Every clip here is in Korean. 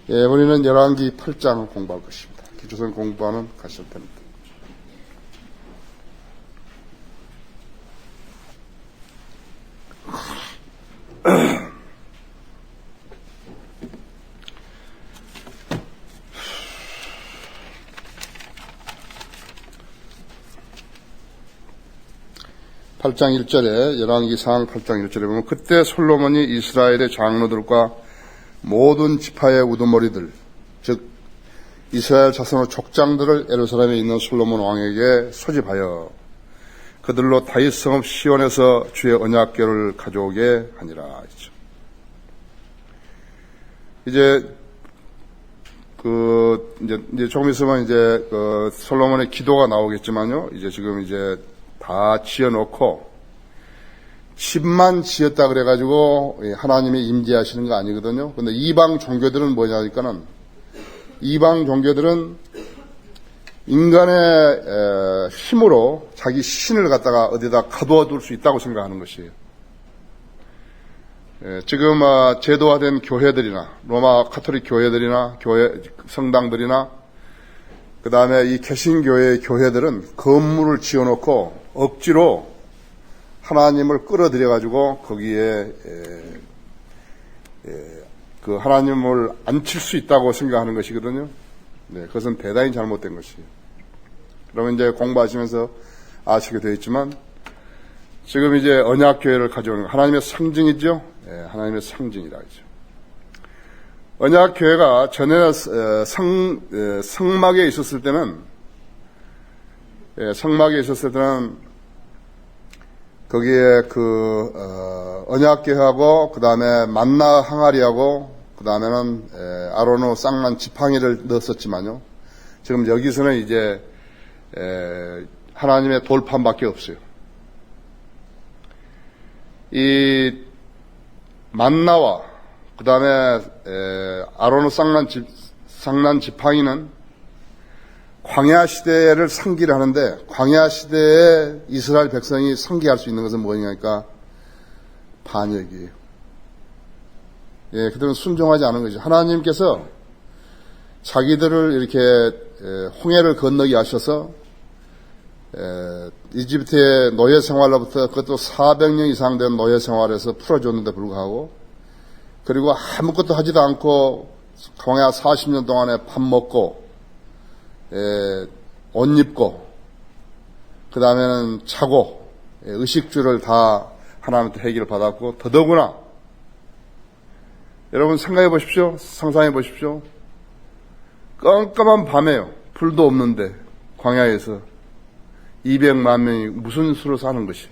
예, 우리는 열왕기 8장 공부할 것입니다. 기초선 공부하는 가실 텐데. (8장 1절에) 열왕기상 8장 1절에 보면, 그때 솔로몬이 이스라엘의 장로들과 모든 지파의 우두머리들, 즉 이스라엘 자손의 족장들을 예루살렘에 있는 솔로몬 왕에게 소집하여 그들로 다윗 성읍 시온에서 주의 언약궤를 가져오게 하니라. 이제 조금 있으면 솔로몬의 기도가 나오겠지만요. 이제 지금 다 지어놓고 집만 지었다 그래가지고 하나님이 임재하시는 거 아니거든요. 근데 이방 종교들은 뭐냐니까는, 이방 종교들은 인간의 힘으로 자기 신을 갖다가 어디다 가둬둘 수 있다고 생각하는 것이에요. 지금 제도화된 교회들이나 로마 카톨릭 교회들이나 성당들이나 그 다음에 이 개신교회의 교회들은 건물을 지어놓고 억지로 하나님을 끌어들여가지고 거기에 그 하나님을 앉힐 수 있다고 생각하는 것이거든요. 네, 그것은 대단히 잘못된 것이에요. 그러면 이제 공부하시면서 아시게 되어 있지만, 지금 이제 언약궤를 가져오는 거, 하나님의 상징이죠. 네, 하나님의 상징이라 하죠. 언약궤가 전에는 성막에 있었을 때는, 거기에 언약궤하고 그 다음에 만나 항아리하고 그 다음에는 아론의 쌍난 지팡이를 넣었었지만요. 지금 여기서는 이제 하나님의 돌판밖에 없어요. 이 만나와 그 다음에 아론의 쌍난 지팡이는 광야 시대를 상기를 하는데, 광야 시대에 이스라엘 백성이 상기할 수 있는 것은 뭐냐니까 반역이에요. 예, 그들은 순종하지 않은 거죠. 하나님께서 자기들을 이렇게 홍해를 건너게 하셔서 이집트의 노예 생활로부터, 그것도 400년 이상 된 노예 생활에서 풀어줬는데 불구하고, 그리고 아무것도 하지도 않고 광야 40년 동안에 밥 먹고 옷 입고 그 다음에는 자고 의식주를 다 하나님한테 해결을 받았고, 더더구나 여러분 생각해 보십시오. 상상해 보십시오. 깜깜한 밤에요. 불도 없는데 광야에서 200만 명이 무슨 수로 사는 것이에요.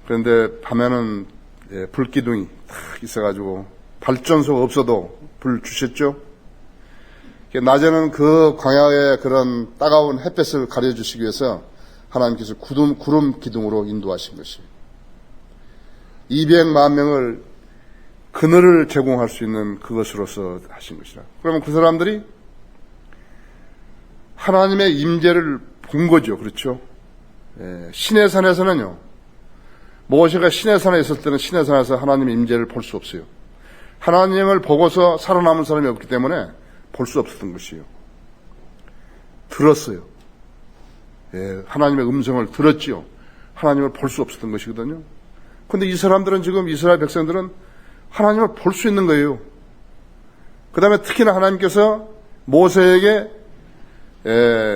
그런데 밤에는 불기둥이 탁 있어가지고 발전소가 없어도 불 주셨죠. 낮에는 그 광야의 그런 따가운 햇볕을 가려주시기 위해서 하나님께서 구름 기둥으로 인도하신 것이에요. 200만 명을 그늘을 제공할 수 있는 그것으로서 하신 것이라. 그러면 그 사람들이 하나님의 임재를 본 거죠. 그렇죠? 신의 산에서는요, 모세가 신의 산에 있을 때는 신의 산에서 하나님의 임재를 볼 수 없어요. 하나님을 보고서 살아남은 사람이 없기 때문에 볼 수 없었던 것이에요. 들었어요. 하나님의 음성을 들었지요. 하나님을 볼 수 없었던 것이거든요. 그런데 이 사람들은, 지금 이스라엘 백성들은 하나님을 볼 수 있는 거예요. 그 다음에 특히나 하나님께서 모세에게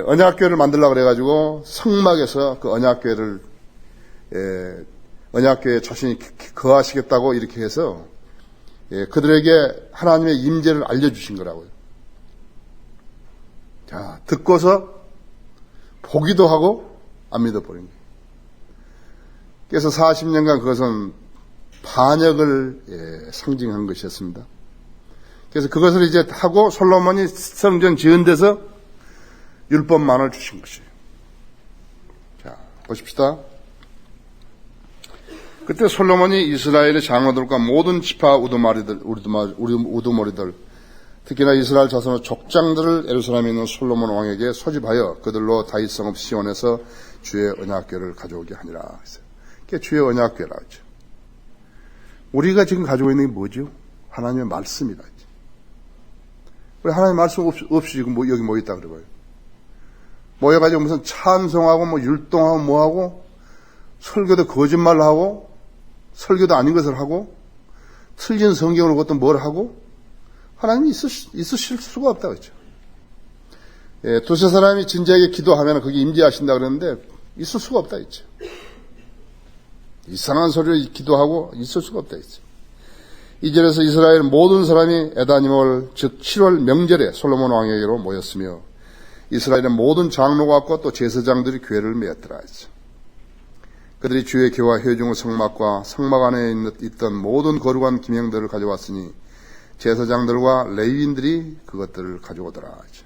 언약궤를 만들려고 그래가지고 성막에서 그 언약궤에 자신이 거하시겠다고 이렇게 해서 그들에게 하나님의 임재를 알려주신 거라고요. 자, 듣고서 보기도 하고 안 믿어버린 거예요. 그래서 40년간 그것은 반역을 상징한 것이었습니다. 그래서 그것을 이제 하고 솔로몬이 성전 지은 데서 율법만을 주신 것이에요. 자, 보십시다. 그때 솔로몬이 이스라엘의 장로들과 모든 지파 우두머리들, 특히나 이스라엘 자손의 족장들을 예루살렘에 있는 솔로몬 왕에게 소집하여 그들로 다윗 성읍 시온에서 주의 언약궤를 가져오게 하니라. 그게 주의 언약궤라 하죠. 우리가 지금 가지고 있는 게 뭐죠? 하나님의 말씀이다. 왜 하나님의 말씀 없이 지금 여기 모였다 그래봐요. 모여가지고 무슨 찬송하고 뭐 율동하고 뭐하고 설교도 거짓말하고 설교도 아닌 것을 하고 틀린 성경을 갖다 뭘 하고 하나님이 있으실 수가 없다 그랬죠. 예, 두세 사람이 진지하게 기도하면 거기 임재하신다 그랬는데 있을 수가 없다 했죠. 이상한 소리를 기도하고 있을 수가 없다 했죠. 2절에서 이스라엘 모든 사람이 에다님월 즉 7월 명절에 솔로몬 왕에게로 모였으며 이스라엘의 모든 장로가 또 제사장들이 교회를 메었더라 했죠. 그들이 주의 교와 회중의 성막과 성막 안에 있던 모든 거룩한 기명들을 가져왔으니 제사장들과 레위인들이 그것들을 가져오더라 했죠.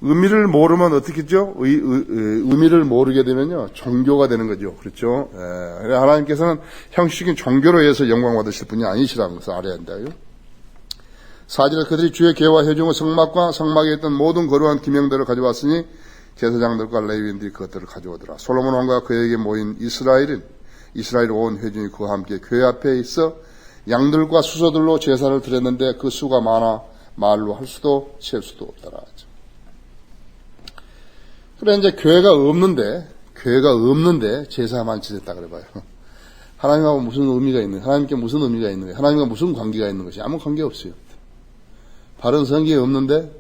의미를 모르면 어떻게 했죠? 의미를 모르게 되면요, 종교가 되는 거죠. 그렇죠? 하나님께서는 형식적인 종교로 해서 영광 받으실 분이 아니시라는 것을 알아야 한다요. 4절에 그들이 주의 계와 회중의 성막과 성막에 있던 모든 거룩한 기명들을 가져왔으니 제사장들과 레위인들이 그것들을 가져오더라. 솔로몬 왕과 그에게 모인 이스라엘 온 회중이 그와 함께 교회 앞에 있어 양들과 수소들로 제사를 드렸는데 그 수가 많아 말로 할 수도 셀 수도 없더라. 그래, 이제 교회가 없는데 제사만 지냈다 그래봐요. 하나님하고 무슨 의미가 있는, 하나님께 무슨 의미가 있는 거예요? 하나님과 무슨 관계가 있는 것이 아무 관계 없어요. 바른 성경이 없는데,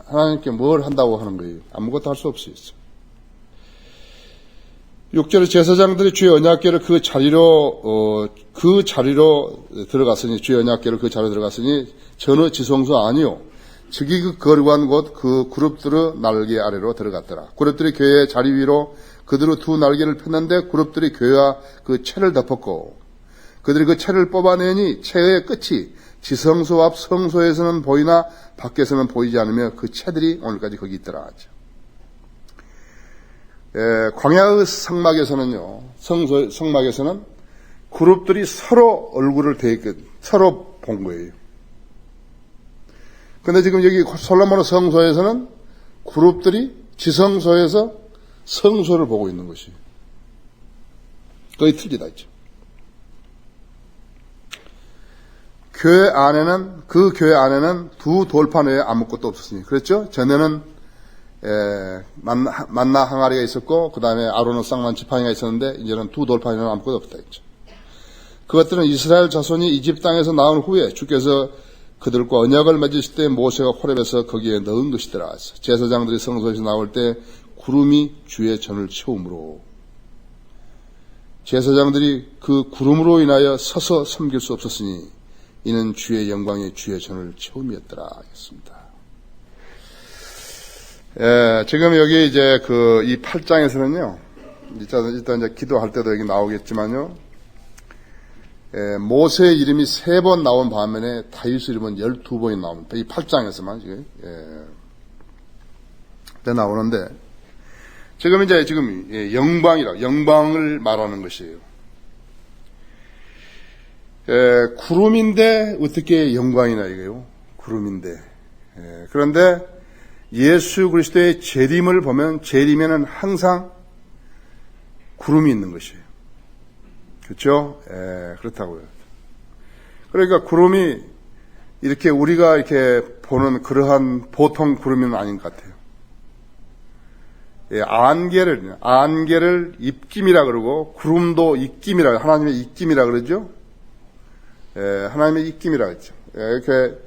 하나님께 뭘 한다고 하는 거예요? 아무것도 할 수 없어요. 6절에 제사장들이 주의 언약궤를 그 자리로 들어갔으니, 주의 언약궤를 그 자리로 들어갔으니, 전의 지성소 아니요. 즉이 그 거룩한 곳 그 그룹들의 날개 아래로 들어갔더라. 그룹들이 교회의 자리 위로 그들의 두 날개를 폈는데 그룹들이 교회와 그 채를 덮었고 그들이 그 채를 뽑아내니 채의 끝이 지성소 앞 성소에서는 보이나 밖에서는 보이지 않으며 그 채들이 오늘까지 거기 있더라. 광야의 성막에서는요, 성막에서는 그룹들이 서로 얼굴을 서로 본 거예요. 근데 지금 여기 솔로몬의 성소에서는 그룹들이 지성소에서 성소를 보고 있는 것이 거의 틀리다 했죠. 교회 안에는 두 돌판 외에 아무것도 없었으니, 그랬죠? 전에는 만나 항아리가 있었고 그 다음에 아론의 쌍만 지팡이가 있었는데 이제는 두 돌판에는 아무것도 없다 했죠. 그것들은 이스라엘 자손이 이집 땅에서 나온 후에 주께서 그들과 언약을 맺으실 때 모세가 호렙에서 거기에 넣은 것이더라. 제사장들이 성소에서 나올 때 구름이 주의 전을 채우므로 제사장들이 그 구름으로 인하여 서서 섬길 수 없었으니 이는 주의 영광이 주의 전을 채움이었더라 하겠습니다. 지금 여기 이제 이 8장에서는요, 일단 이제 기도할 때도 여기 나오겠지만요, 모세의 이름이 3번 나온 반면에 다윗의 이름은 12번이 나옵니다. 이 8장에서만 지금, 나오는데, 지금 영광을 말하는 것이에요. 구름인데 어떻게 영광이나 이게요? 구름인데. 그런데 예수 그리스도의 재림을 보면 재림에는 항상 구름이 있는 것이에요. 그렇죠? 그렇다고요. 그러니까 구름이 이렇게 우리가 이렇게 보는 그러한 보통 구름은 아닌 것 같아요. 안개를 입김이라 그러고 구름도 입김이라, 하나님의 입김이라 그러죠. 하나님의 입김이라 그러죠. 이렇게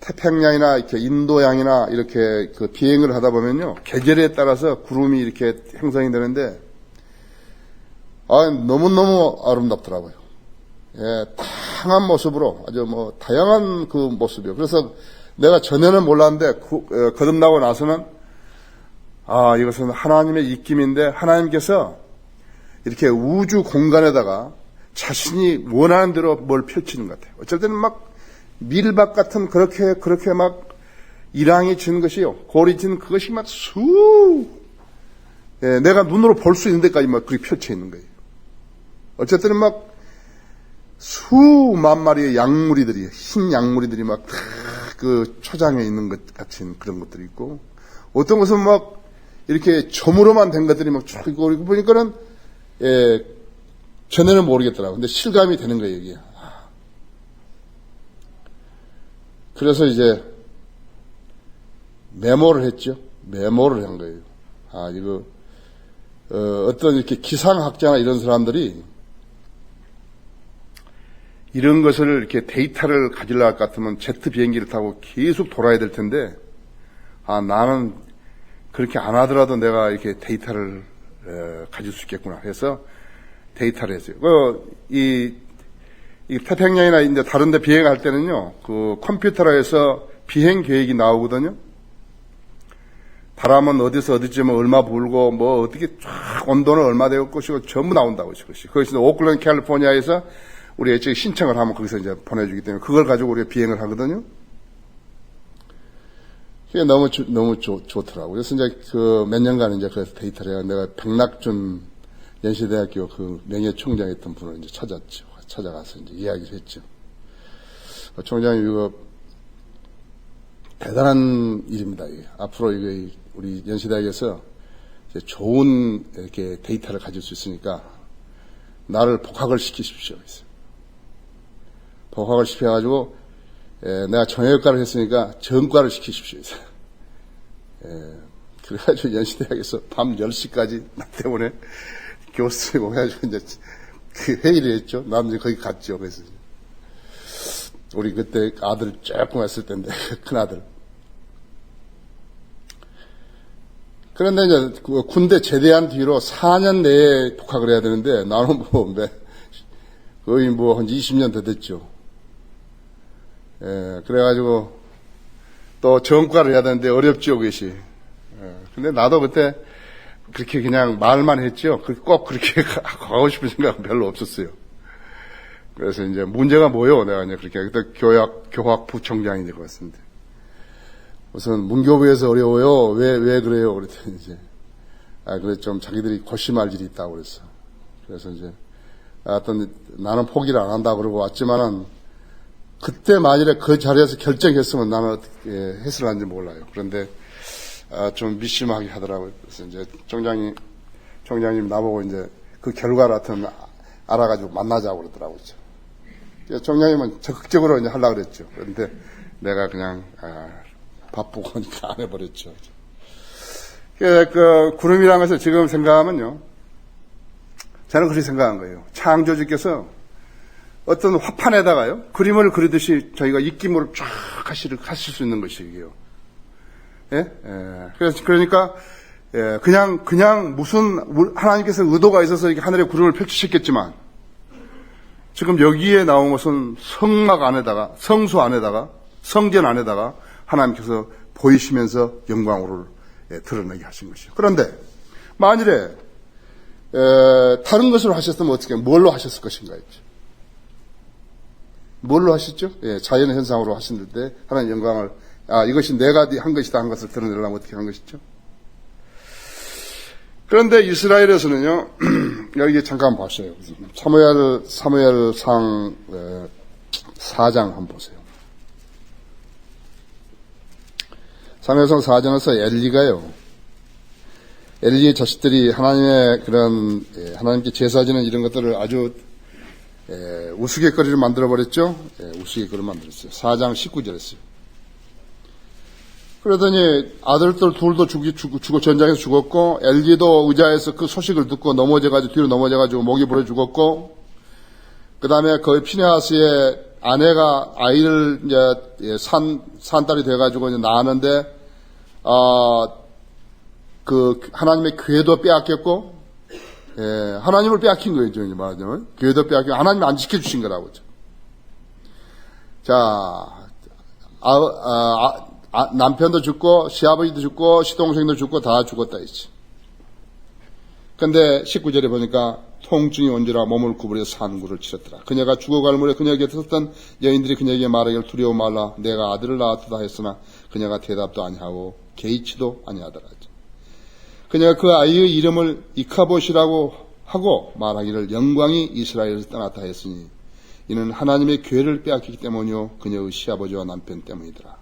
태평양이나 이렇게 인도양이나 이렇게 그 비행을 하다 보면요, 계절에 따라서 구름이 이렇게 형성이 되는데 너무너무 아름답더라고요. 다양한 모습으로, 아주 다양한 그 모습이요. 그래서 내가 전에는 몰랐는데, 거듭나고 나서는, 이것은 하나님의 입김인데, 하나님께서 이렇게 우주 공간에다가 자신이 원하는 대로 뭘 펼치는 것 같아요. 어쩔 때는 막 밀밭 같은 그렇게 막 이랑이 진 것이요. 골이 진 그것이 막 내가 눈으로 볼 수 있는 데까지 막 그렇게 펼쳐 있는 거예요. 어쨌든 막 수만 마리의 양무리들이, 흰 양무리들이 막 그 초장에 있는 것 같은 그런 것들이 있고, 어떤 것은 막 이렇게 점으로만 된 것들이 막 쭉 있고, 보니까는 전에는 모르겠더라고. 근데 실감이 되는 거예요, 이게. 그래서 이제 메모를 했죠. 메모를 한 거예요. 이거, 어떤 이렇게 기상학자나 이런 사람들이 이런 것을 이렇게 데이터를 가지려고 할 것 같으면 제트 비행기를 타고 계속 돌아야 될 텐데, 나는 그렇게 안 하더라도 내가 이렇게 데이터를 가질 수 있겠구나 해서 데이터를 했어요. 이 태평양이나 이제 다른 데 비행할 때는요, 그 컴퓨터로 해서 비행 계획이 나오거든요. 바람은 어디서 어디쯤에 얼마 불고, 뭐, 어떻게 쫙 온도는 얼마 되고 것이고 전부 나온다고, 그것이. 거기서 오클랜드, 캘리포니아에서 우리 애초에 신청을 하면 거기서 이제 보내주기 때문에 그걸 가지고 우리가 비행을 하거든요. 그게 너무 좋더라고요. 그래서 이제 몇 년간 이제 그래서 데이터를 해야 내가 백낙준 연세대학교 그 명예총장했던 분을 이제 찾아가서 이제 이야기를 했죠. 총장님, 이거 대단한 일입니다. 이게. 앞으로 이거 우리 연세대학에서 이제 좋은 이렇게 데이터를 가질 수 있으니까 나를 복학을 시키십시오. 복학을 시켜가지고 내가 정형외과를 했으니까 전과를 시키십시오. 그래가지고 연세대학에서 밤 10시까지 나 때문에 교수님 오해가지고 이제 그 회의를 했죠. 나는 이제 거기 갔죠. 그래서 우리 그때 아들 조금 했을 텐데 큰 아들. 그런데 이제 군대 제대한 뒤로 4년 내에 복학을 해야 되는데 나는 거의 한 20년 더 됐죠. 그래가지고 또 전과를 해야 되는데 어렵죠, 그것이. 근데 나도 그때 그렇게 그냥 말만 했죠. 꼭 그렇게 가고 싶은 생각은 별로 없었어요. 그래서 이제 문제가 뭐요? 내가 이제 그렇게 그때 교학부총장이 될 것 같습니다. 우선 문교부에서 어려워요. 왜 그래요? 그랬더니 이제 그래 좀 자기들이 고심할 일이 있다고 그랬어. 그래서 이제 어떤 나는 포기를 안 한다 그러고 왔지만은 그때 만일에 그 자리에서 결정했으면 나는 어떻게 했을 한지 몰라요. 그런데 좀 미심하게 하더라고요. 그래서 이제 총장님 나보고 이제 그 결과를 하여튼 알아가지고 만나자고 그러더라고요. 총장님은 적극적으로 이제 하려고 그랬죠. 그런데 내가 그냥 바쁘고 하니까 안 해버렸죠. 그 구름이라는 것을 지금 생각하면요, 저는 그렇게 생각한 거예요. 창조주께서 어떤 화판에다가요, 그림을 그리듯이 저희가 입김으로 쫙 하실 수 있는 것이에요. 예? 그러니까, 그냥 무슨, 하나님께서 의도가 있어서 이렇게 하늘에 구름을 펼치셨겠지만, 지금 여기에 나온 것은 성막 안에다가, 성소 안에다가, 성전 안에다가 하나님께서 보이시면서 영광으로 드러내게 하신 것이에요. 그런데, 만일에, 다른 것으로 하셨으면 어떻게, 뭘로 하셨을 것인가 했죠. 뭘로 하셨죠? 자연의 현상으로 하신 때 하나님 영광을 이것이 내가 한 것이다 한 것을 드러내려면 어떻게 한 것이죠? 그런데 이스라엘에서는요, 여기 잠깐 보세요. 사무엘상 4장 한번 보세요. 사무엘상 4장에서 엘리의 자식들이 하나님의 그런 하나님께 제사 지는 이런 것들을 아주 우스갯거리를 만들어버렸죠? 우스갯거리를 만들었어요. 4장 19절에서요. 그러더니 아들들 둘도 죽고 전장에서 죽었고, 엘리도 의자에서 그 소식을 듣고 뒤로 넘어져가지고 목이 부러 죽었고, 그 다음에 거의 피네하스의 아내가 아이를 이제 산딸이 돼가지고 이제 낳았는데, 그 하나님의 궤도 빼앗겼고, 하나님을 빼앗긴 거예요, 이제 말하자면. 교회도 빼앗기고, 하나님이 안 지켜주신 거라고. 자, 남편도 죽고, 시아버지도 죽고, 시동생도 죽고, 다 죽었다, 이지. 근데 19절에 보니까, 통증이 온지라 몸을 구부려 산구를 치렀더라. 그녀가 죽어갈 무렵 그녀에게 섰던 여인들이 그녀에게 말하기를 두려워 말라. 내가 아들을 낳았다 했으나, 그녀가 대답도 아니하고, 개의치도 아니하더라. 그녀가 그 아이의 이름을 이카봇이라고 하고 말하기를 영광이 이스라엘에서 떠났다 했으니 이는 하나님의 교회를 빼앗기기 때문이요 그녀의 시아버지와 남편 때문이더라.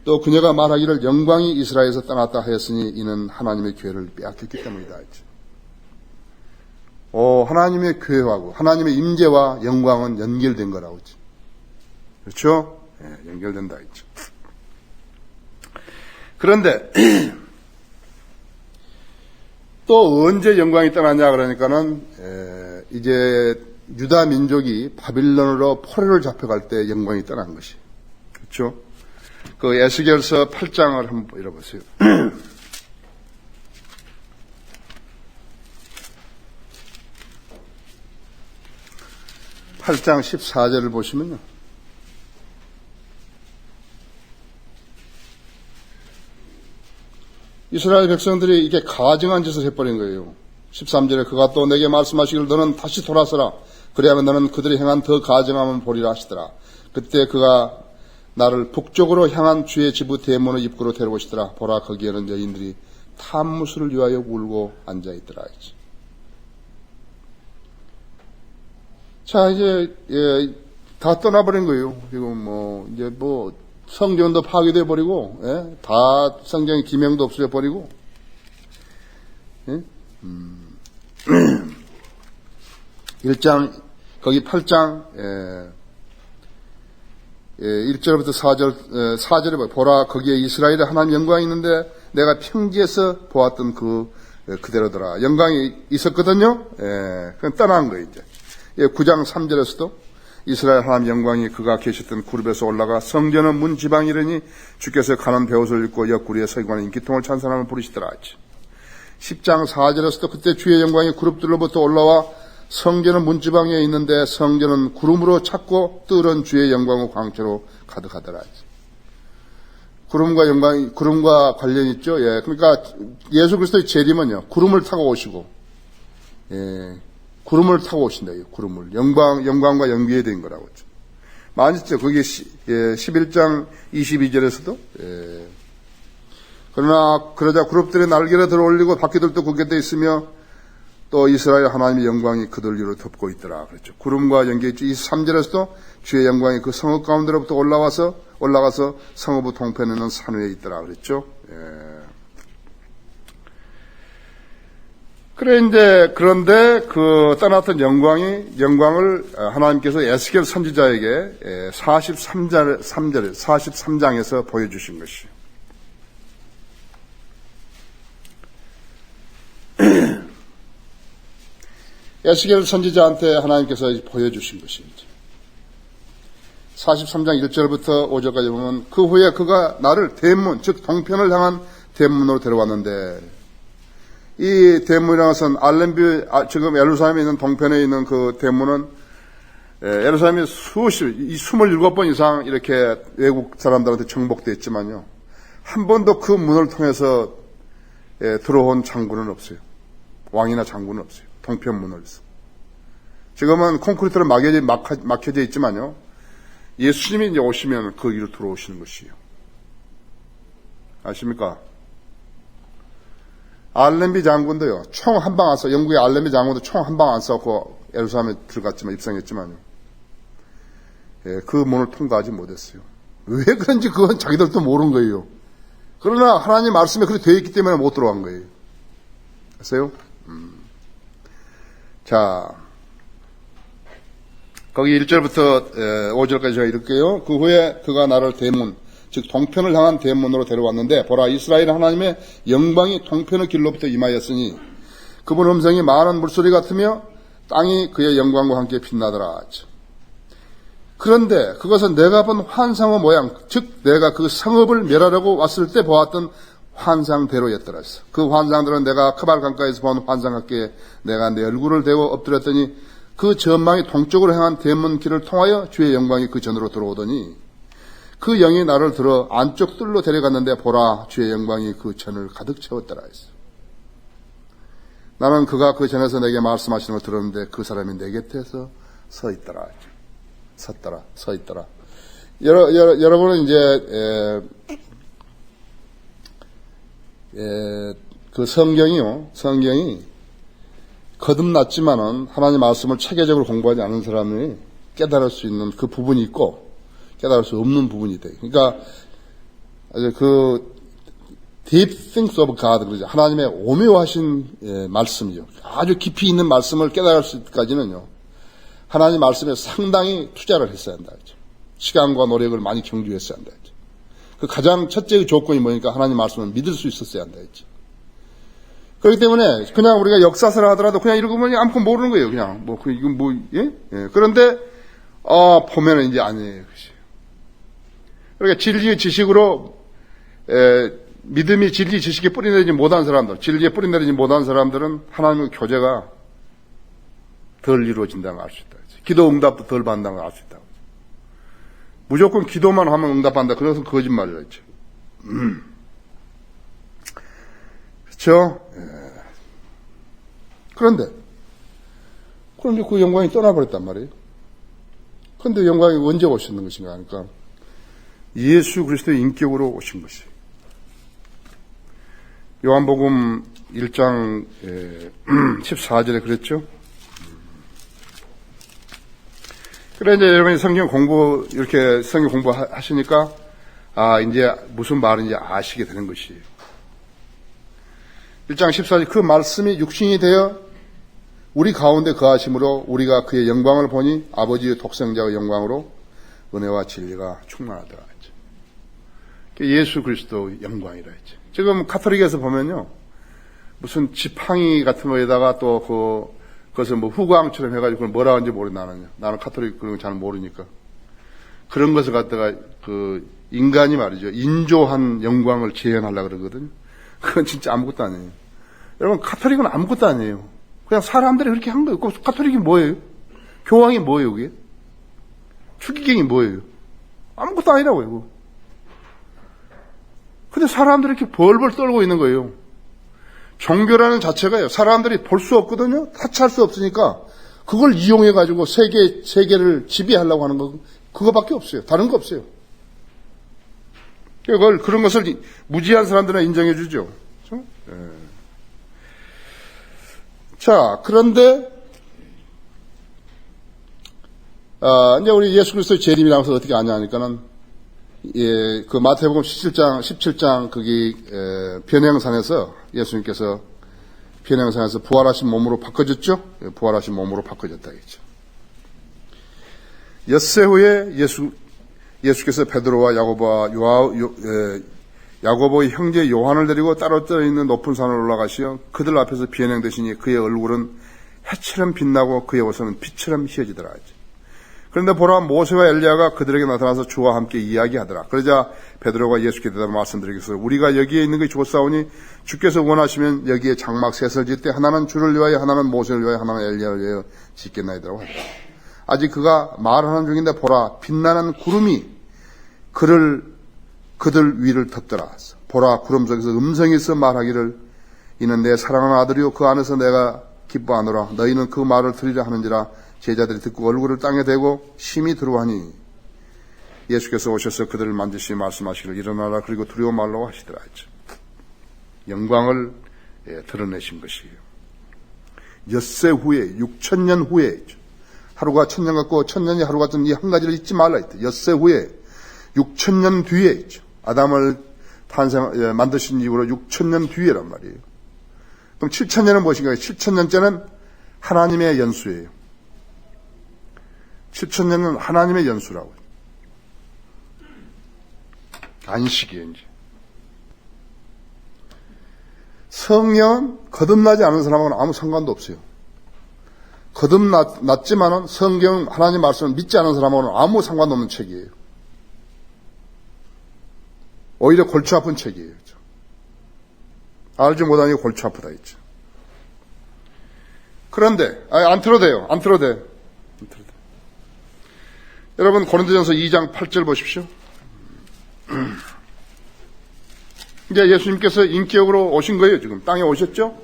또 그녀가 말하기를 영광이 이스라엘에서 떠났다 했으니 이는 하나님의 교회를 빼앗겼기 때문이다. 하나님의 교회하고 하나님의 임재와 영광은 연결된 거라고 했죠. 그렇죠? 예, 연결된다 했죠. 그런데 또 언제 영광이 떠나냐 그러니까는 이제 유다 민족이 바빌론으로 포로를 잡혀갈 때 영광이 떠난 것이. 그렇죠? 그 에스겔서 8장을 한번 읽어보세요. 8장 14절을 보시면요. 이스라엘 백성들이 이게 가증한 짓을 해버린 거예요. 13절에 그가 또 내게 말씀하시기를 너는 다시 돌아서라. 그리하면 너는 그들이 행한 더 가증함을 보리라 하시더라. 그때 그가 나를 북쪽으로 향한 주의 지부 대문의 입구로 데려오시더라. 보라 거기에는 여인들이 탐무술을 위하여 울고 앉아있더라. 자, 이제, 다 떠나버린 거예요. 지금 이제 성전도 파괴돼 버리고, 다 성경의 기명도 없어져 버리고, 1장, 거기 8장, 1절부터 4절에 보라, 거기에 이스라엘의 하나님 영광이 있는데, 내가 평지에서 보았던 그대로더라. 영광이 있었거든요? 그건 떠난 거예요, 이제. 9장 3절에서도 이스라엘 하나님 영광이 그가 계셨던 구름에서 올라가 성전은 문 지방에 이르니 주께서 가는 베옷을 입고 옆구리에 서기관의 인기통을 찬송하며 부르시더라. 10장 4절에서도 그때 주의 영광이 그룹들로부터 올라와 성전은 문 지방에 있는데 성전은 구름으로 찼고 뜰은 주의 영광의 광채로 가득하더라. 구름과 관련이 있죠. 예. 그러니까 예수 그리스도의 재림은요, 구름을 타고 오시고, 구름을 타고 오신다. 구름을. 영광과 연계된 거라고 했죠. 많이죠. 거기 11장 22절에서도. 그러자 그룹들의 날개를 들어 올리고 바퀴들도 굳게 돼 있으며 또 이스라엘 하나님의 영광이 그들 위로 덮고 있더라. 그랬죠. 구름과 연계했죠. 23절에서도 주의 영광이 그 성읍 가운데로부터 올라가서 성읍의 동편에는 산 위에 있더라. 그랬죠. 그런데 그 떠났던 영광을 하나님께서 에스겔 선지자에게 43장에서 보여주신 것이요. 에스겔 선지자한테 하나님께서 보여주신 것입니다. 43장 1절부터 5절까지 보면 그 후에 그가 나를 대문, 즉 동편을 향한 대문으로 데려왔는데 이 대문이라는 것은 지금 예루살렘에 있는 동편에 있는 그 대문은 예루살렘이 27번 이상 이렇게 외국 사람들한테 정복됐지만요. 한 번도 그 문을 통해서 들어온 장군은 없어요. 왕이나 장군은 없어요. 동편문을. 지금은 콘크리트로 막혀져 있지만요. 예수님이 이제 오시면 그 길로 들어오시는 것이에요. 아십니까? 알렌비 장군도요, 총 한 방 안 쏘고, 영국의 알렌비 장군도 총 한 방 안 쏘고 예루살렘에 입성했지만요. 그 문을 통과하지 못했어요. 왜 그런지 그건 자기들도 모르는 거예요. 그러나 하나님 말씀에 그렇게 되어 있기 때문에 못 들어간 거예요. 아세요? 자, 거기 1절부터 5절까지 제가 읽을게요. 그 후에 그가 나를 대문, 즉 동편을 향한 대문으로 데려왔는데 보라 이스라엘 하나님의 영광이 동편의 길로부터 임하였으니 그분 음성이 많은 물소리 같으며 땅이 그의 영광과 함께 빛나더라. 그런데 그것은 내가 본 환상의 모양, 즉 내가 그 성읍을 멸하려고 왔을 때 보았던 환상대로였더라. 그 환상들은 내가 크발 강가에서 본 환상같게 내가 내 얼굴을 대고 엎드렸더니 그 전망이 동쪽으로 향한 대문 길을 통하여 주의 영광이 그 전으로 들어오더니 그 영이 나를 들어 안쪽 뜰로 데려갔는데 보라 주의 영광이 그 전을 가득 채웠더라 했어. 나는 그가 그 전에서 내게 말씀하시는 걸 들었는데 그 사람이 내 곁에서 서 있더라. 서 있더라. 여러분은 이제 그 성경이 거듭났지만은 하나님 말씀을 체계적으로 공부하지 않은 사람이 깨달을 수 있는 그 부분이 있고 깨달을 수 없는 부분이 돼. 그러니까 deep things of God 그러죠. 하나님의 오묘하신 말씀이요. 아주 깊이 있는 말씀을 깨달을 수 있기까지는요. 하나님 말씀에 상당히 투자를 했어야 한다. 시간과 노력을 많이 경주했어야 한다. 그 가장 첫째 조건이 뭐니까 하나님 말씀을 믿을 수 있었어야 한다. 그렇기 때문에 그냥 우리가 역사서를 하더라도 그냥 읽으면 아무것도 모르는 거예요. 그냥 이건 예? 그런데 보면은 이제 아니에요. 그러니까 진리의 지식으로 믿음이 진리 지식에 뿌리내리지 못한 사람들, 진리에 뿌리내리지 못한 사람들은 하나님의 교제가 덜 이루어진다는 걸 알 수 있다. 기도 응답도 덜 받는다는 걸 알 수 있다. 무조건 기도만 하면 응답한다. 그것은 거짓말이라 했죠. 그렇죠? 그런데 그 영광이 떠나버렸단 말이에요. 그런데 영광이 언제 오셨는 것인가 하니까 예수 그리스도의 인격으로 오신 것이에요. 요한복음 1장 14절에 그랬죠. 그래 이제 여러분이 성경 공부하시니까 이제 무슨 말인지 아시게 되는 것이에요. 1장 14절 그 말씀이 육신이 되어 우리 가운데 거하심으로 우리가 그의 영광을 보니 아버지의 독생자의 영광으로 은혜와 진리가 충만하더라 했죠. 예수 그리스도의 영광이라 했죠. 지금 카톨릭에서 보면요. 무슨 지팡이 같은 거에다가 또 그것을 후광처럼 해가지고 그걸 뭐라 하는지 모르겠나요. 나는 카톨릭 그런 거 잘 모르니까. 그런 것을 갖다가 인간이 말이죠. 인조한 영광을 재현하려고 그러거든요. 그건 진짜 아무것도 아니에요. 여러분, 카톨릭은 아무것도 아니에요. 그냥 사람들이 그렇게 한 거예요. 카톨릭이 뭐예요? 교황이 뭐예요, 그게? 추기경이 뭐예요? 아무것도 아니라고요, 이거. 근데 사람들이 이렇게 벌벌 떨고 있는 거예요. 종교라는 자체가요, 사람들이 볼 수 없거든요? 타치할 수 없으니까, 그걸 이용해가지고 세계를 지배하려고 하는 거, 그거밖에 없어요. 다른 거 없어요. 그런 것을 무지한 사람들은 인정해주죠. 그렇죠? 자, 그런데, 이제 우리 예수 그리스도의 재림이라고 해서 어떻게 아냐 하니까는, 그 마태복음 17장, 거기, 변행산에서 예수님께서 변행산에서 부활하신 몸으로 바꿔졌죠? 부활하신 몸으로 바꿔졌다 했죠. 엿새 후에 예수께서 베드로와 야고보의 형제 요한을 데리고 따로 떠 있는 높은 산을 올라가시어 그들 앞에서 비행되시니 그의 얼굴은 해처럼 빛나고 그의 옷은 빛처럼 희어지더라 했죠. 그런데 보라 모세와 엘리야가 그들에게 나타나서 주와 함께 이야기하더라. 그러자 베드로가 예수께 대답 말씀드리겠어요. 우리가 여기에 있는 것이 좋사오니 주께서 원하시면 여기에 장막 셋을 짓되 하나는 주를 위하여 하나는 모세를 위하여 하나는 엘리야를 위하여 짓겠나이다라고 하더라. 아직 그가 말하는 중인데 보라 빛나는 구름이 그들 위를 덮더라. 보라 구름 속에서 음성이 있어 말하기를 이는 내 사랑하는 아들이요 그 안에서 내가 기뻐하노라. 너희는 그 말을 들으려 하는지라. 제자들이 듣고 얼굴을 땅에 대고 심히 두려워하니 예수께서 오셔서 그들을 만지시며 말씀하시기를 일어나라 그리고 두려워 말라고 하시더라 했죠. 영광을 드러내신 것이에요. 엿새 후에 6,000년 후에 했죠. 하루가 1,000년 같고 1,000년이 하루 같은 이 한 가지를 잊지 말라 했죠. 엿새 후에 6,000년 뒤에 했죠. 아담을 만드신 이후로 6,000년 뒤에란 말이에요. 그럼 7,000년은 무엇인가요? 7,000년째는 하나님의 연수예요. 7,000년은 하나님의 연수라고. 안식이에요, 이제. 성령은 거듭나지 않은 사람하고는 아무 상관도 없어요. 거듭났지만은 성경, 하나님 말씀을 믿지 않은 사람하고는 아무 상관도 없는 책이에요. 오히려 골치 아픈 책이에요. 그렇죠? 알지 못하니 골치 아프다 했죠. 그런데, 안 틀어도 돼요. 안 틀어도 돼. 여러분, 고린도전서 2장 8절 보십시오. 이제 예수님께서 인격으로 오신 거예요, 지금. 땅에 오셨죠?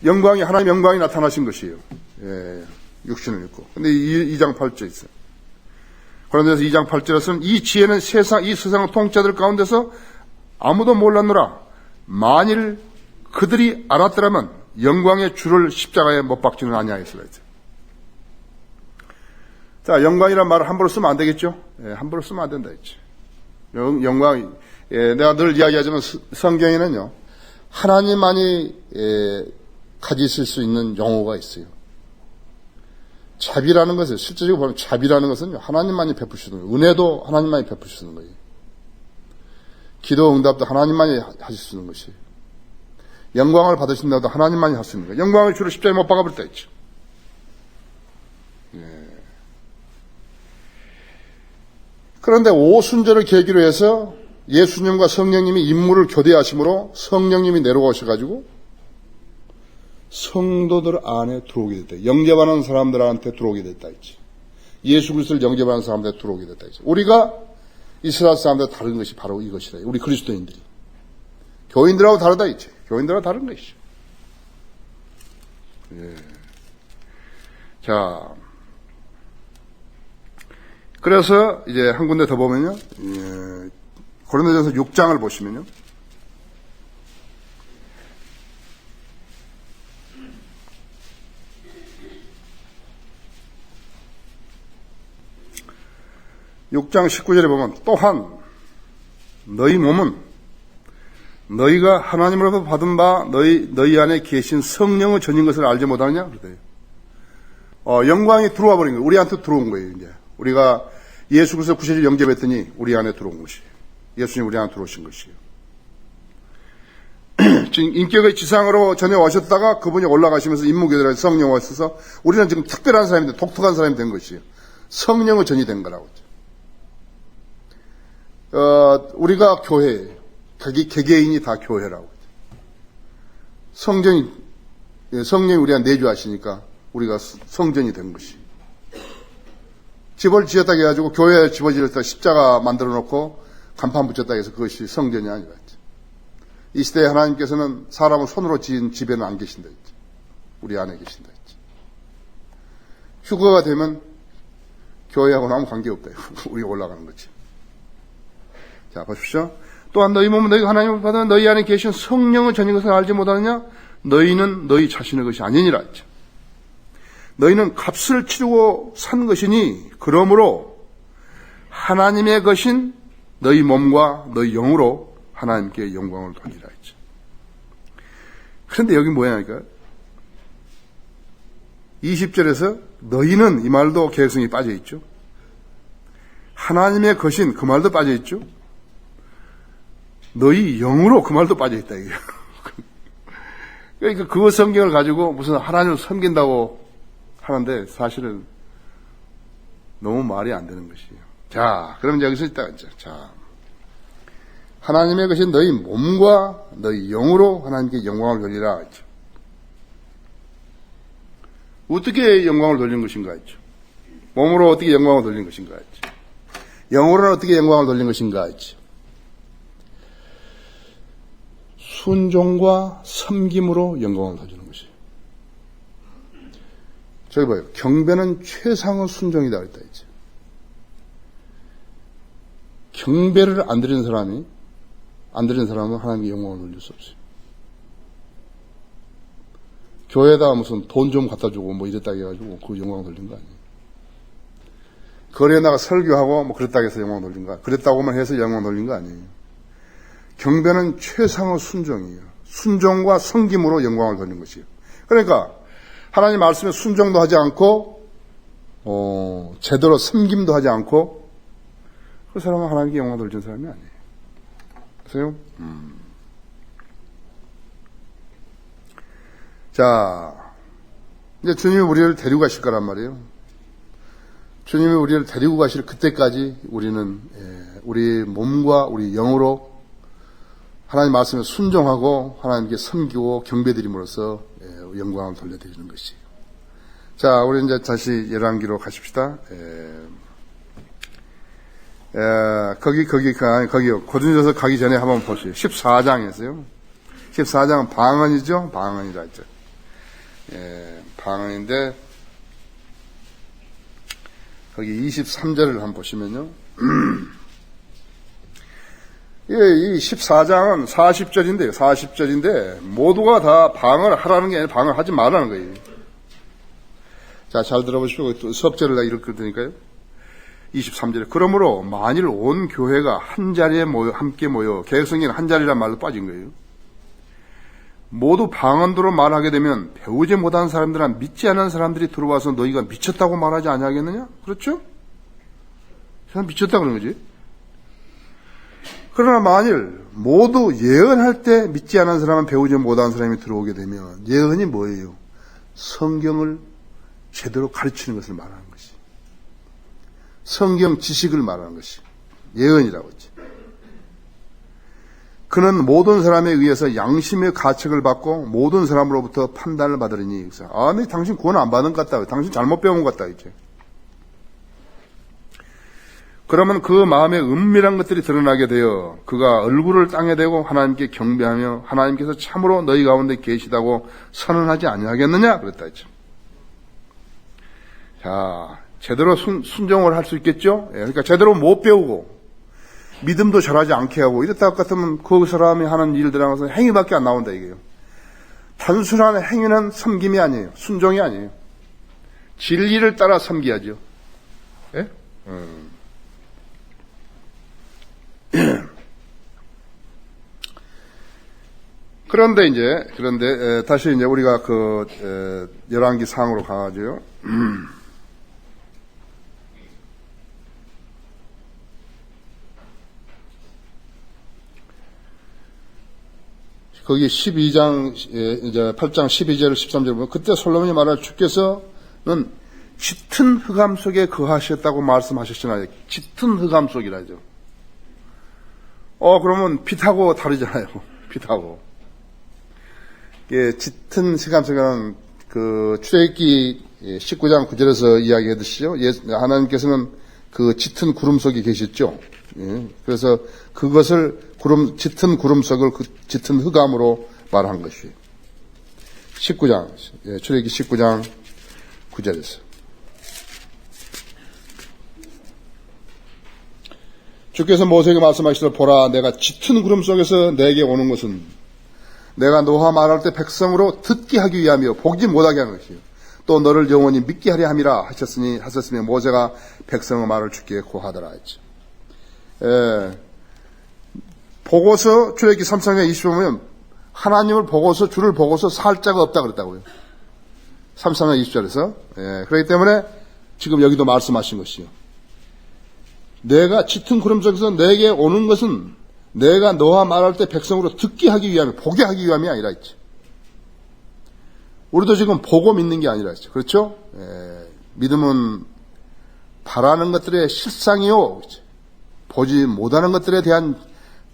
하나님 영광이 나타나신 것이에요. 육신을 입고. 근데 2장 8절 있어요. 고린도전서 2장 8절에서는 이 지혜는 이 세상 통치자들 가운데서 아무도 몰랐노라. 만일 그들이 알았더라면 영광의 주를 십자가에 못 박지는 아니하였으라 했어요. 자, 영광이란 말을 함부로 쓰면 안 되겠죠? 함부로 쓰면 안 된다 했죠. 영광, 내가 늘 이야기하지만 성경에는요, 하나님만이 가지실 수 있는 용어가 있어요. 자비라는 것은, 실제적으로 보면 자비라는 것은 하나님만이 베푸시는 거예요. 은혜도 하나님만이 베푸시는 거예요. 기도 응답도 하나님만이 하실 수 있는 것이에요. 영광을 받으신다도 하나님만이 할 수 있는 거예요. 영광을 주로 십자가에 못 박아버렸다 했죠. 그런데 오순절을 계기로 해서 예수님과 성령님이 임무를 교대하심으로 성령님이 내려오셔가지고 성도들 안에 들어오게 됐다. 영접하는 사람들한테 들어오게 됐다 했지. 예수 그리스도를 영접하는 사람들한테 들어오게 됐다 했지. 우리가 이스라엘 사람들과 다른 것이 바로 이것이라. 우리 그리스도인들이. 교인들하고 다르다 했지. 교인들하고 다른 것이죠. 자, 그래서 이제 한 군데 더 보면요. 고린도전서 6장을 보시면요. (6장 19절에) 보면 또한 너희 몸은 너희가 하나님으로부터 받은 바 너희 안에 계신 성령의 전인 것을 알지 못하느냐? 그래요. 영광이 들어와 버린 거예요. 우리한테 들어온 거예요. 이제 우리가 예수 그리스도 구세주를 영접했더니 우리 안에 들어온 것이에요. 예수님 우리 안에 들어오신 것이에요. 지금 인격의 지상으로 전혀 오셨다가 그분이 올라가시면서 임무교대로 성령 오셔서 우리는 지금 특별한 사람인데 독특한 사람이 된 것이에요. 성령의 전이 된 거라고. 우리가 교회예요. 개개인이 다 교회라고. 성령이 우리 안에 내주하시니까 우리가 성전이 된 것이. 집을 지었다고 해가지고 교회에 집을 지었다 십자가 만들어 놓고 간판 붙였다고 해서 그것이 성전이 아니라. 이 시대에 하나님께서는 사람을 손으로 지은 집에는 안 계신다 했지. 우리 안에 계신다 했지. 휴거가 되면 교회하고는 아무 관계없다. 우리가 올라가는 거지. 자, 보십시오. 또한 너희 몸은 너희가 하나님을 받아 너희 안에 계신 성령의 전인 것을 알지 못하느냐? 너희는 너희 자신의 것이 아니니라 했죠. 너희는 값을 치르고 산 것이니 그러므로 하나님의 것인 너희 몸과 너희 영으로 하나님께 영광을 돌리라 했죠. 그런데 여기 뭐냐니까 20절에서 너희는 이 말도 개성이 빠져 있죠. 하나님의 것인 그 말도 빠져 있죠. 너희 영으로 그 말도 빠져 있다 이게. 그러니까 그 성경을 가지고 무슨 하나님을 섬긴다고 하는데 사실은 너무 말이 안 되는 것이에요. 자, 그럼 여기서 있다가 이제 자, 하나님의 것인 너희 몸과 너희 영으로 하나님께 영광을 돌리라 했죠. 어떻게 영광을 돌리는 것인가 했죠. 몸으로 어떻게 영광을 돌리는 것인가 했죠. 영으로는 어떻게 영광을 돌리는 것인가 했죠. 순종과 섬김으로 영광을 돌리는 것이에요. 저기 봐요. 경배는 최상의 순종이다 그랬다 했죠. 경배를 안 드리는 사람은 하나님께 영광을 돌릴 수 없어요. 교회에다가 무슨 돈 좀 갖다 주고 뭐 이랬다 해가지고 그 영광을 돌린 거 아니에요. 거리에 나가 설교하고 뭐 그랬다고 해서 영광을 돌린 거 아니에요. 그랬다고만 해서 영광을 돌린 거 아니에요. 경배는 최상의 순종이에요. 순종과 섬김으로 영광을 돌리는 것이에요. 그러니까 하나님 말씀에 순종도 하지 않고 제대로 섬김도 하지 않고 그 사람은 하나님께 영광을 돌리는 사람이 아니에요. 그래서요. 자, 이제 주님이 우리를 데리고 가실 거란 말이에요. 주님이 우리를 데리고 가실 그때까지 우리는 우리 몸과 우리 영으로 하나님 말씀에 순종하고 하나님께 섬기고 경배드림으로써 영광을 돌려드리는 것이에요. 자, 우리 이제 다시 열왕기로 가십시다. 거기요. 고린도전서 가기 전에 한번 보시죠. 14장에서요. 14장은 방언이죠. 방언이라 했죠. 방언인데 거기 23절을 한번 보시면요. 이 14장은 40절인데 모두가 다 방언을 하라는 게 아니라 방언을 하지 말라는 거예요. 자, 잘 들어보시고 또 수업제를 내가 읽을 테니까요. 23절에 그러므로 만일 온 교회가 한 자리에 함께 모여 개혁성경은 한 자리란 말로 빠진 거예요. 모두 방언도로 말하게 되면 배우지 못한 사람들은 믿지 않은 사람들이 들어와서 너희가 미쳤다고 말하지 아니하겠느냐? 그렇죠? 저는 미쳤다 그런 거지. 그러나 만일 모두 예언할 때 믿지 않은 사람은 배우지 못한 사람이 들어오게 되면 예언이 뭐예요? 성경을 제대로 가르치는 것을 말하는 것이. 성경 지식을 말하는 것이 예언이라고 했지. 그는 모든 사람에 의해서 양심의 가책을 받고 모든 사람으로부터 판단을 받으리니. 그래서 네 당신 구원 안 받은 것 같다. 당신 잘못 배운 것 같다. 이제. 그러면 그 마음에 은밀한 것들이 드러나게 되어 그가 얼굴을 땅에 대고 하나님께 경배하며 하나님께서 참으로 너희 가운데 계시다고 선언하지 아니하겠느냐 그랬다 했죠. 자, 제대로 순종을 할 수 있겠죠? 그러니까 제대로 못 배우고 믿음도 잘하지 않게 하고 이랬다 같으면 그 사람이 하는 일들하고서 행위밖에 안 나온다 이게요. 단순한 행위는 섬김이 아니에요. 순종이 아니에요. 진리를 따라 섬겨야죠. 예? 그런데 다시 이제 우리가 열왕기 상으로 가죠. 거기 12장, 이제 8장 12절, 13절 보면, 그때 솔로몬이 말할 주께서는 짙은 흑암 속에 거하셨다고 말씀하셨잖아요. 짙은 흑암 속이라죠. 그러면 빛하고 다르잖아요. 빛하고. 짙은 흑암 속에는 출애굽기 19장 9절에서 이야기하듯이요. 하나님께서는 그 짙은 구름 속에 계셨죠. 그래서 그것을 짙은 구름 속을 짙은 흑암으로 말한 것이에요. 19장, 출애굽기 19장 9절에서. 주께서 모세에게 말씀하시되 보라 내가 짙은 구름 속에서 내게 오는 것은 내가 너와 말할 때 백성으로 듣게 하기 위하며 보지 못하게 하는 것이요 또 너를 영원히 믿게 하려 함이라 하셨으며 모세가 백성의 말을 주께 고하더라 했죠. 보고서 출애굽기 3장에 20절 보면 하나님을 보고서 주를 보고서 살 자가 없다 그랬다고요. 3장에 20절에서. 그렇기 때문에 지금 여기도 말씀하신 것이요. 내가 짙은 구름 속에서 내게 오는 것은 내가 너와 말할 때 백성으로 듣게 하기 위함이 보게 하기 위함이 아니라 했죠. 우리도 지금 보고 믿는 게 아니라 했죠. 그렇죠? 믿음은 바라는 것들의 실상이요. 보지 못하는 것들에 대한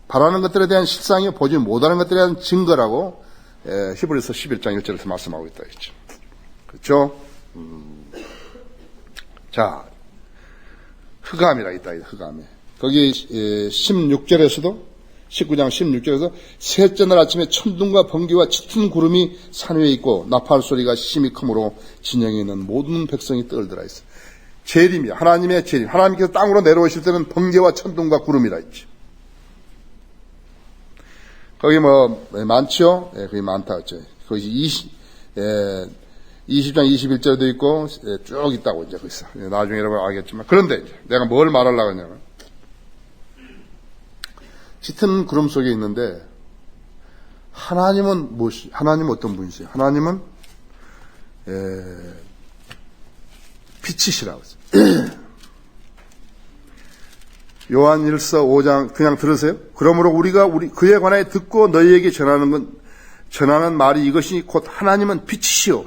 바라는 것들에 대한 실상이요. 보지 못하는 것들에 대한 증거라고 히브리서 11장 1절에서 말씀하고 있다 했죠. 그렇죠? 자, 흑암이라 있다. 흑암에. 거기 16절에서도 19장 16절에서 셋째 날 아침에 천둥과 번개와 짙은 구름이 산 위에 있고 나팔 소리가 심히 크므로 진영에 있는 모든 백성이 떨더라 했어. 재림이야. 하나님의 재림. 하나님께서 땅으로 내려오실 때는 번개와 천둥과 구름이라 했죠. 거기 많죠? 거기 많다 했죠. 거기 20장 21절도 있고 쭉 있다고 이제 거기서 나중에 여러분 알겠지만 그런데 이제 내가 뭘 말하려고 하냐면 짙은 구름 속에 있는데 하나님은 하나님은 어떤 분이세요? 하나님은 빛이시라고 했어요. 요한일서 5장 그냥 들으세요. 그러므로 우리가 그에 관하여 듣고 너희에게 전하는 말이 이것이 곧 하나님은 빛이시오.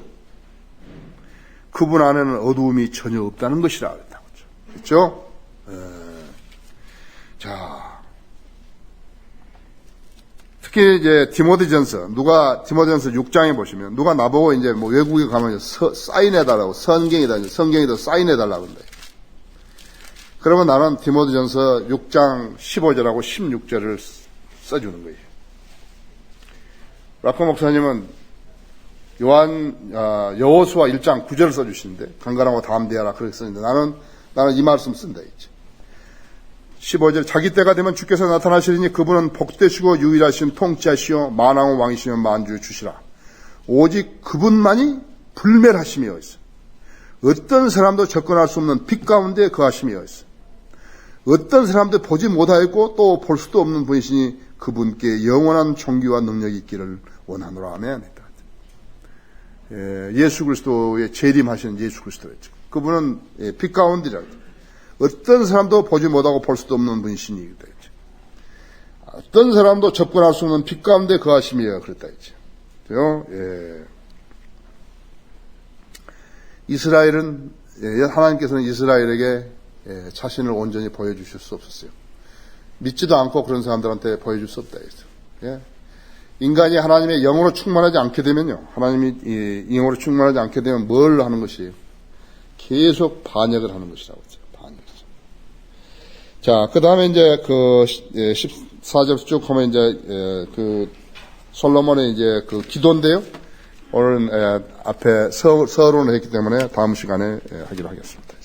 그분 안에는 어두움이 전혀 없다는 것이라 그랬다고 그랬죠. 자, 특히 이제 디모데전서 디모데전서 6장에 보시면 누가 나보고 이제 외국에 가면 사인해달라고 성경에다 사인해달라고 한다. 그러면 나는 디모데전서 6장 15절하고 16절을 써주는 거예요. 라커 목사님은 여호수아 1장 9절을 써주시는데 강건하고 담대하라 그렇게 썼는데 나는 이 말씀 쓴다 했지. 15절 자기 때가 되면 주께서 나타나시리니 그분은 복되시고 유일하신 통치하시오 만왕의 왕이시며 만주 주시라. 오직 그분만이 불멸하시며 있어. 어떤 사람도 접근할 수 없는 빛 가운데 거하시며 있어. 어떤 사람도 보지 못하였고 또 볼 수도 없는 분이시니 그분께 영원한 존귀와 능력이 있기를 원하노라. 아멘. 예수 그리스도의 재림하시는 예수 그리스도였죠. 그분은 빛 가운데라. 어떤 사람도 보지 못하고 볼 수도 없는 분이시니 그랬다. 어떤 사람도 접근할 수 없는 빛 가운데 거하심이여 그랬다 했죠. 이스라엘은 하나님께서는 이스라엘에게 자신을 온전히 보여주실 수 없었어요. 믿지도 않고 그런 사람들한테 보여줄 수 없다 했죠. 인간이 하나님의 영으로 충만하지 않게 되면요, 하나님이 영으로 충만하지 않게 되면 뭘 하는 것이에요? 계속 반역을 하는 것이라고 했죠. 반역이죠. 자, 그 다음에 이제 그 14절 쭉 하면 이제 그 솔로몬의 이제 그 기도인데요. 오늘은 앞에 서론을 했기 때문에 다음 시간에 하기로 하겠습니다.